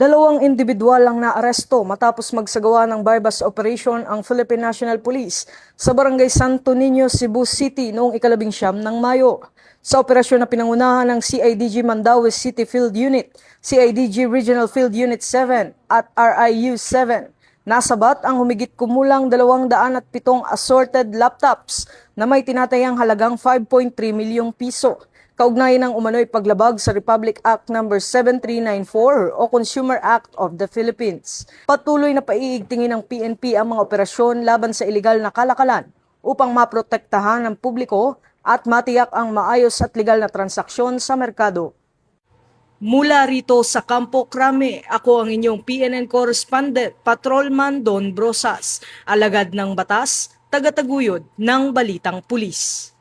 Dalawang individual ang naaresto matapos magsagawa ng bypass operation ang Philippine National Police sa Barangay Santo Niño, Cebu City noong 19 ng Mayo. Sa operasyon na pinangunahan ng CIDG Mandaue City Field Unit, CIDG Regional Field Unit 7 at RIU 7, nasabat ang humigit kumulang 207 assorted laptops na may tinatayang halagang 5.3 milyong piso. Kaugnay ng umano'y paglabag sa Republic Act No. 7394 o Consumer Act of the Philippines. Patuloy na paiigtingin ng PNP ang mga operasyon laban sa ilegal na kalakalan upang maprotektahan ng publiko at matiyak ang maayos at legal na transaksyon sa merkado. Mula rito sa Campo Crame, ako ang inyong PNN correspondent, Patrolman Don Brosas, alagad ng batas, tagataguyod ng Balitang Pulis.